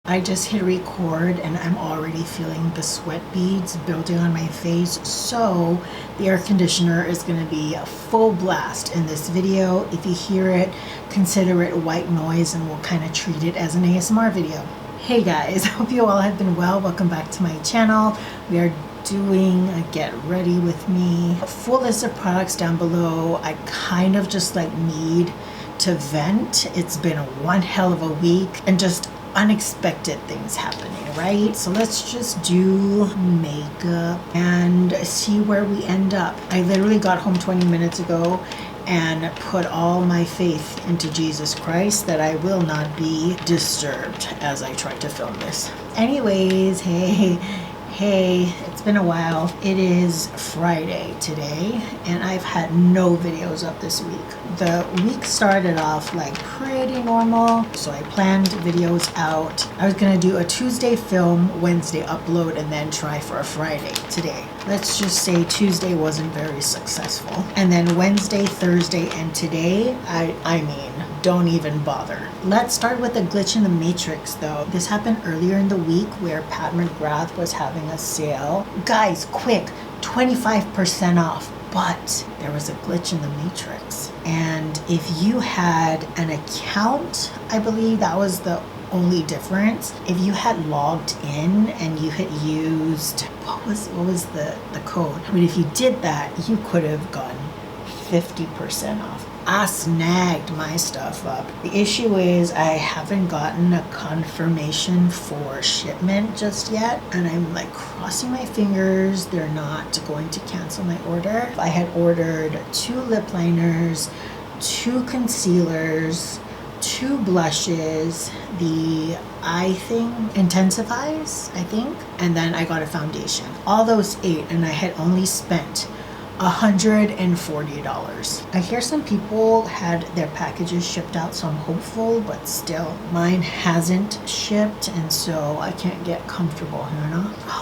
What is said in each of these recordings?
I just hit record and I'm already feeling the sweat beads building on my face, so the air conditioner is going to be a full blast in this video. If you hear it, consider it white noise and we'll kind of treat it as an ASMR video. Hey guys, hope you all have been well. Welcome back to my channel. We are doing a get ready with me. A full list of products down below. I kind of just need to vent. It's been one hell of a week and just unexpected things happening, right? So let's just do makeup and see where we end up. I literally got home 20 minutes ago and put all my faith into Jesus Christ that I will not be disturbed as I try to film this. Anyways, hey, it's been a while. It is Friday today and I've had no videos up this week. The week started off pretty normal, so I planned videos out. I was gonna do a Tuesday film, Wednesday upload, and then try for a Friday today. Let's just say Tuesday wasn't very successful. And then Wednesday, Thursday, and today, I mean, don't even bother. Let's start with a glitch in the matrix though. This happened earlier in the week where Mcgrath was having a sale. Guys, quick, 25% off. But there was a glitch in the matrix. And if you had an account, I believe that was the only difference. If you had logged in and you had used, what was the code? I mean, if you did that, you could have gotten 50% off. I snagged my stuff up. The issue is I haven't gotten a confirmation for shipment just yet, and I'm crossing my fingers they're not going to cancel my order. I had ordered 2 lip liners, 2 concealers, 2 blushes, the eye thing intensifies, I think, and then I got a foundation. All those 8, and I had only spent $140. I hear some people had their packages shipped out, so I'm hopeful, but still mine hasn't shipped, and so I can't get comfortable,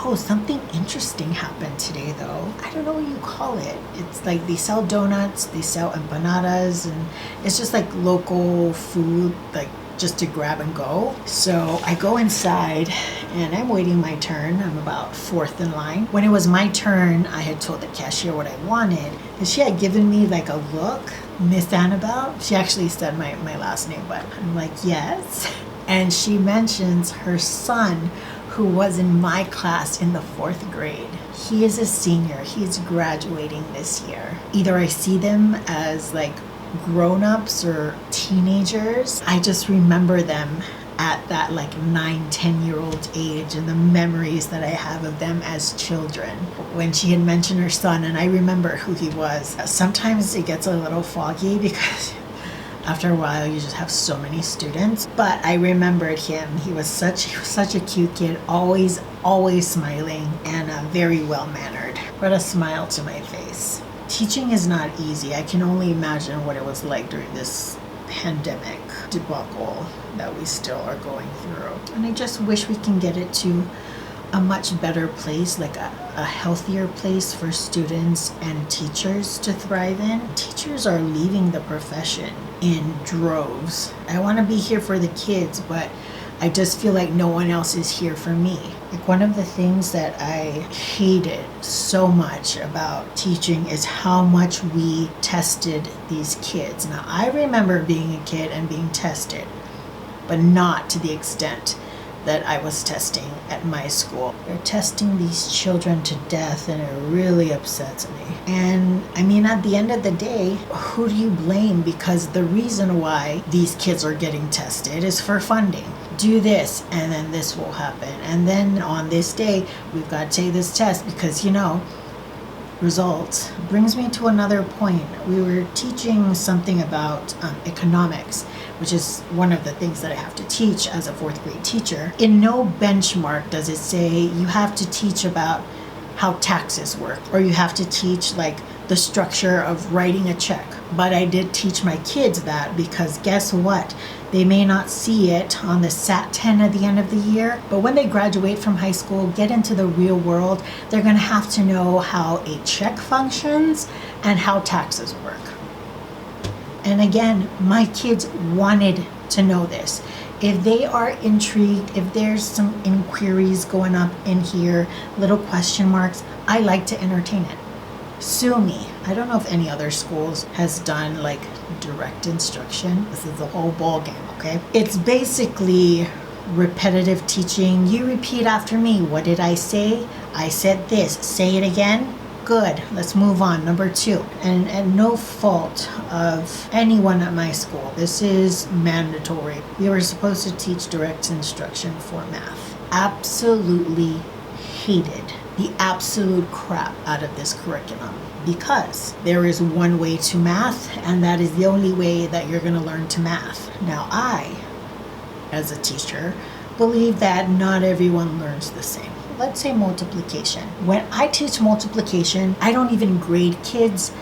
Oh, something interesting happened today though. I don't know what you call it. It's they sell donuts, they sell empanadas, and it's just local food, just to grab and go. So I go inside and I'm waiting my turn. I'm about 4th in line. When it was my turn, I had told the cashier what I wanted, and she had given me a look, Miss Annabelle. She actually said my last name, but I'm yes. And she mentions her son, who was in my class in the 4th grade. He is a senior. He's graduating this year. Either I see them as grown-ups or teenagers. I just remember them at that 9-10-year-old age and the memories that I have of them as children. When she had mentioned her son, and I remember who he was, sometimes it gets a little foggy because after a while you just have so many students, but I remembered him. He was such a cute kid, always smiling, and very well-mannered. Brought a smile to my face. Teaching is not easy. I can only imagine what it was like during this pandemic debacle that we still are going through. And I just wish we can get it to a much better place, a healthier place for students and teachers to thrive in. Teachers are leaving the profession in droves. I want to be here for the kids, but I just feel no one else is here for me. One of the things that I hated so much about teaching is how much we tested these kids. Now, I remember being a kid and being tested, but not to the extent that I was testing at my school. They're testing these children to death, and it really upsets me. And I mean, at the end of the day, who do you blame? Because the reason why these kids are getting tested is for funding. Do this, and then this will happen. And then on this day, we've got to take this test because, results. Brings me to another point. We were teaching something about economics, which is one of the things that I have to teach as a 4th grade teacher. In no benchmark does it say you have to teach about how taxes work, or you have to teach the structure of writing a check. But I did teach my kids that, because guess what? They may not see it on the SAT 10 at the end of the year, but when they graduate from high school, get into the real world, they're going to have to know how a check functions and how taxes work. And again, my kids wanted to know this. If they are intrigued, if there's some inquiries going up in here, little question marks, I like to entertain it. Sue me. I don't know if any other schools has done like direct instruction. This is the whole ball game, okay? It's basically repetitive teaching. You repeat after me. What did I say? I said this. Say it again. Good. Let's move on. Number 2. And no fault of anyone at my school. This is mandatory. We were supposed to teach direct instruction for math. Absolutely hated the absolute crap out of this curriculum because there is one way to math, and that is the only way that you're going to learn to math. Now, I, as a teacher, believe that not everyone learns the same. Let's say multiplication. When I teach multiplication, I don't even grade kids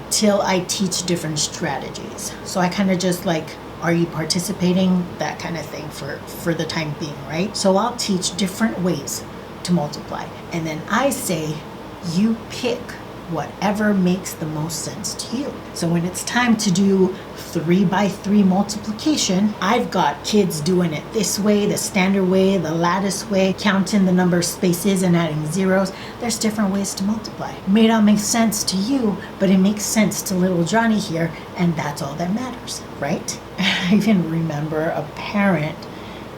till I teach different strategies. So I kind of just like, are you participating? That kind of thing for the time being, right? So I'll teach different ways to multiply. And then I say, you pick whatever makes the most sense to you. So when it's time to do 3 by 3 multiplication, I've got kids doing it this way, the standard way, the lattice way, counting the number of spaces and adding zeros. There's different ways to multiply. It may not make sense to you, but it makes sense to little Johnny here, and that's all that matters, right? I even remember a parent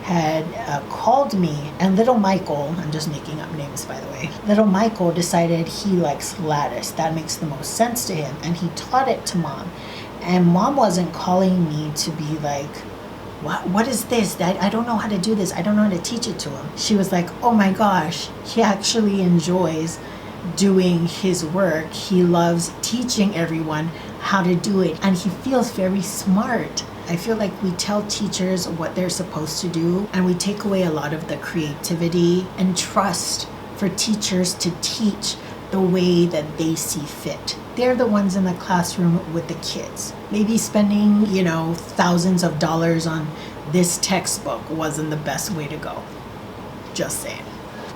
had called me, and little Michael, I'm just making up names by the way, little Michael decided he likes lattice. That makes the most sense to him, and he taught it to mom. And mom wasn't calling me to be like, what is this? I don't know how to do this. I don't know how to teach it to him. She was like, oh my gosh, he actually enjoys doing his work. He loves teaching everyone how to do it, and he feels very smart. I feel like we tell teachers what they're supposed to do, and we take away a lot of the creativity and trust for teachers to teach the way that they see fit. They're the ones in the classroom with the kids. Maybe spending, thousands of dollars on this textbook wasn't the best way to go. Just saying.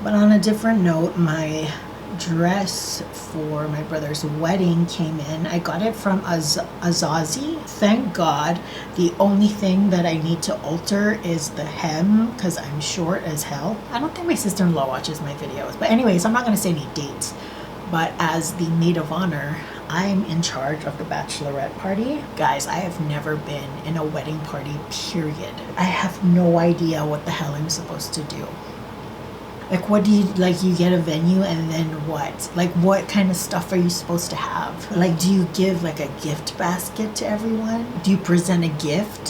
But on a different note, my dress for my brother's wedding came in. I got it from Azazi. Thank God. The only thing that I need to alter is the hem because I'm short as hell. I don't think my sister-in-law watches my videos. But anyways, I'm not going to say any dates. But as the maid of honor, I'm in charge of the bachelorette party. Guys, I have never been in a wedding party, period. I have no idea what the hell I'm supposed to do. Like, what do you get a venue and then what? Like, what kind of stuff are you supposed to have? Like, do you give like a gift basket to everyone? Do you present a gift?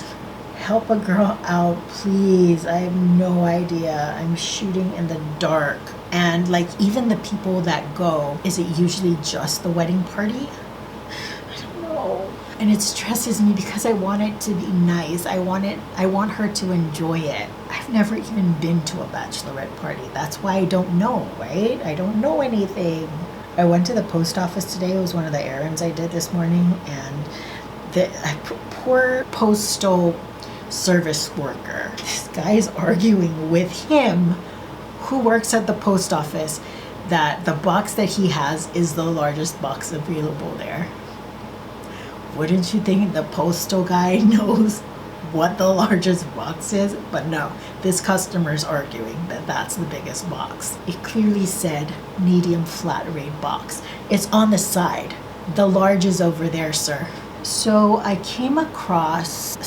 Help a girl out, please. I have no idea. I'm shooting in the dark. And like, even the people that go, is it usually just the wedding party? I don't know. And it stresses me because I want it to be nice. I want her to enjoy it. I've never even been to a bachelorette party. That's why I don't know, right? I don't know anything. I went to the post office today. It was one of the errands I did this morning. And the poor postal service worker, this guy's arguing with him who works at the post office that the box that he has is the largest box available there. Wouldn't you think the postal guy knows what the largest box is? But no, this customer's arguing that that's the biggest box. It clearly said medium flat rate box. It's on the side. The large is over there, sir. So I came across,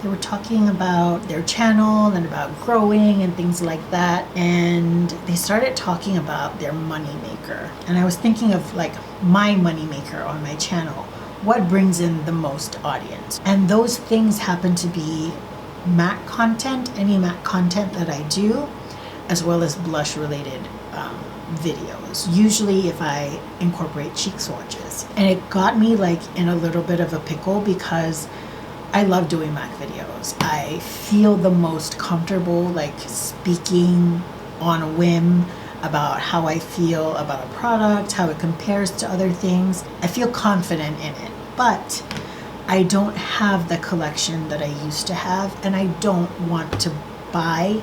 they were talking about their channel and about growing and things like that. And they started talking about their money maker. And I was thinking of like my money maker on my channel. What brings in the most audience? And those things happen to be matte content, any matte content that I do, as well as blush related videos. Usually if I incorporate cheek swatches. And it got me like in a little bit of a pickle because I love doing MAC videos. I feel the most comfortable like speaking on a whim about how I feel about a product, how it compares to other things. I feel confident in it, but I don't have the collection that I used to have, and I don't want to buy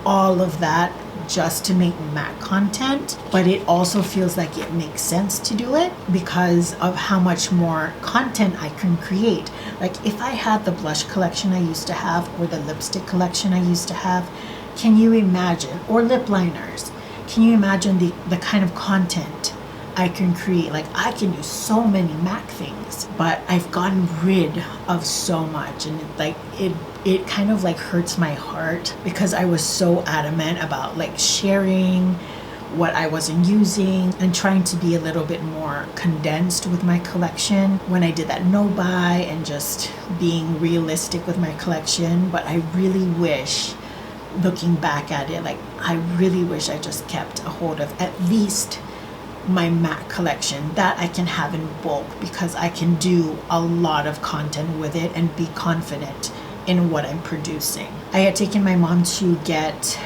all of that just to make MAC content, but it also feels like it makes sense to do it because of how much more content I can create. Like if I had the blush collection I used to have or the lipstick collection I used to have, can you imagine, or lip liners, can you imagine the kind of content I can create? Like I can do so many MAC things, but I've gotten rid of so much, and it kind of like hurts my heart because I was so adamant about like sharing what I wasn't using and trying to be a little bit more condensed with my collection when I did that no buy and just being realistic with my collection. But I really wish, looking back at it, like I really wish I just kept a hold of at least my MAC collection that I can have in bulk, because I can do a lot of content with it and be confident in what I'm producing. I had taken my mom to get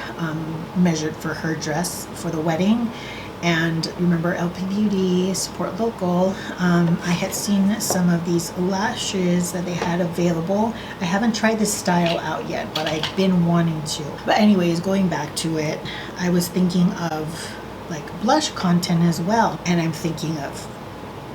measured for her dress for the wedding, and remember LP Beauty, support local. I had seen some of these lashes that they had available. I haven't tried this style out yet, but I've been wanting to. But anyways, going back to it, I was thinking of like blush content as well, and I'm thinking of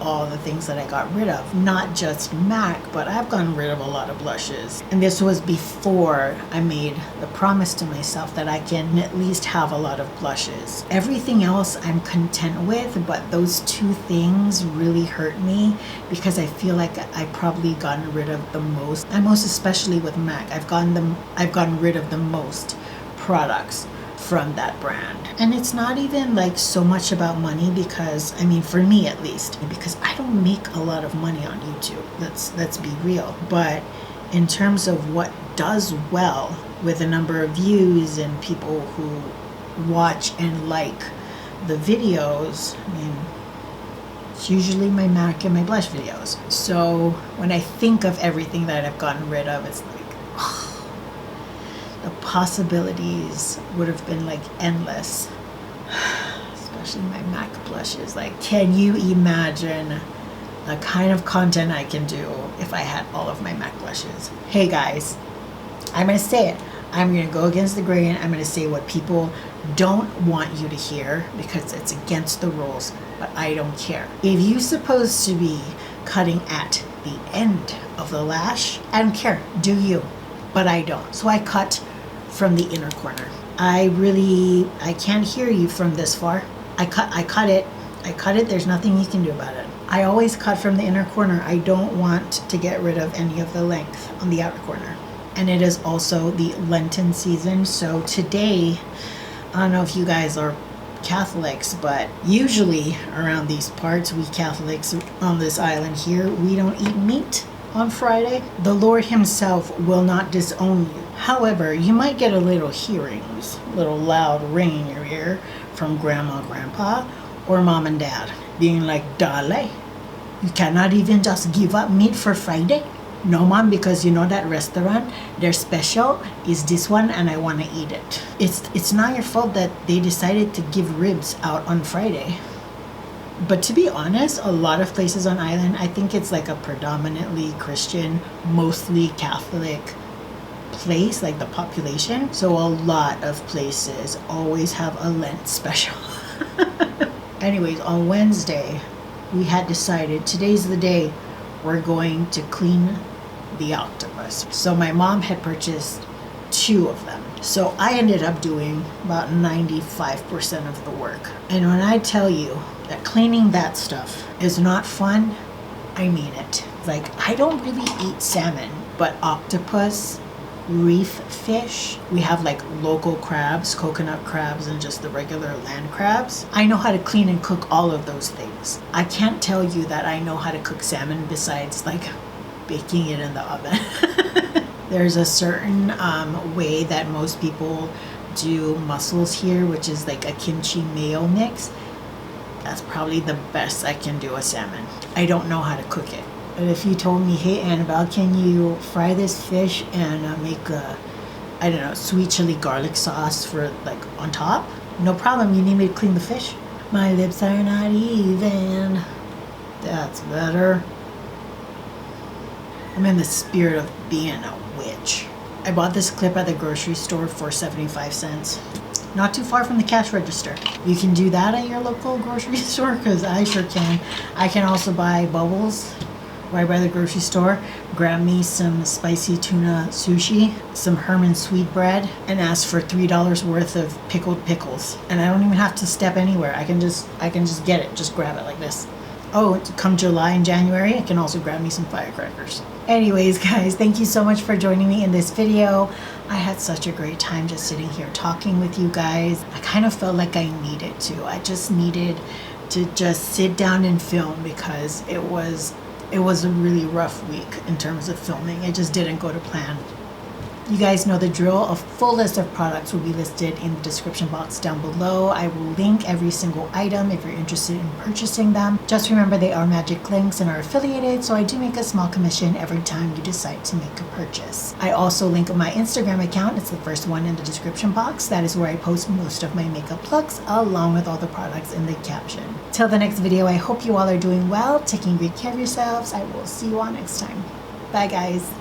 all the things that I got rid of, not just MAC, but I've gotten rid of a lot of blushes. And this was before I made the promise to myself that I can at least have a lot of blushes. Everything else I'm content with, but those two things really hurt me because I feel like I've probably gotten rid of the most, and most especially with MAC, I've gotten rid of the most products from that brand. And it's not even like so much about money, because I mean, for me at least, because I don't make a lot of money on YouTube, let's be real. But in terms of what does well with the number of views and people who watch and like the videos, I mean, it's usually my MAC and my blush videos. So when I think of everything that I've gotten rid of, it's like, the possibilities would have been like endless, especially my MAC blushes. Like, can you imagine the kind of content I can do if I had all of my MAC blushes? Hey guys, I'm gonna say it. I'm gonna go against the grain. I'm gonna say what people don't want you to hear because it's against the rules, but I don't care. If you're supposed to be cutting at the end of the lash, I don't care, do you, but I don't. So I cut from the inner corner. I can't hear you from this far. I cut it, there's nothing you can do about it. I always cut from the inner corner. I don't want to get rid of any of the length on the outer corner. And it is also the Lenten season, so today, I don't know if you guys are Catholics, but usually around these parts, we Catholics on this island here, we don't eat meat on Friday. The Lord himself will not disown you. However, you might get a little hearings, a little loud ring in your ear from grandma, grandpa, or mom and dad being like, Dale, you cannot even just give up meat for Friday? No, mom, because you know that restaurant, their special is this one and I want to eat it. It's not your fault that they decided to give ribs out on Friday. But to be honest, a lot of places on island, I think it's like a predominantly Christian, mostly Catholic place, like the population. So a lot of places always have a Lent special. Anyways, on Wednesday, we had decided today's the day we're going to clean the octopus. So my mom had purchased 2 of them. So I ended up doing about 95% of the work. And when I tell you that cleaning that stuff is not fun, I mean it. Like, I don't really eat salmon, but octopus, reef fish, we have like local crabs, coconut crabs, and just the regular land crabs. I know how to clean and cook all of those things. I can't tell you that I know how to cook salmon besides like baking it in the oven. There's a certain way that most people do mussels here, which is like a kimchi mayo mix. That's probably the best I can do a salmon. I don't know how to cook it. But if you told me, hey Annabelle, can you fry this fish and make a, I don't know, sweet chili garlic sauce for like on top? No problem, you need me to clean the fish? My lips are not even. That's better. I'm in the spirit of being a witch. I bought this clip at the grocery store for 75 cents. Not too far from the cash register. You can do that at your local grocery store, because I sure can. I can also buy bubbles right by the grocery store, grab me some spicy tuna sushi, some Herman sweetbread, and ask for $3 worth of pickled pickles. And I don't even have to step anywhere. I can just get it, just grab it like this. Oh, come July and January, I can also grab me some firecrackers. Anyways, guys, thank you so much for joining me in this video. I had such a great time just sitting here talking with you guys. I kind of felt like I needed to. I just needed to just sit down and film, because it was a really rough week in terms of filming. It just didn't go to plan. You guys know the drill. A full list of products will be listed in the description box down below. I will link every single item if you're interested in purchasing them. Just remember, they are magic links and are affiliated, so I do make a small commission every time you decide to make a purchase. I also link my Instagram account. It's the first one in the description box. That is where I post most of my makeup looks, along with all the products in the caption. Till the next video, I hope you all are doing well, taking great care of yourselves. I will see you all next time. Bye, guys.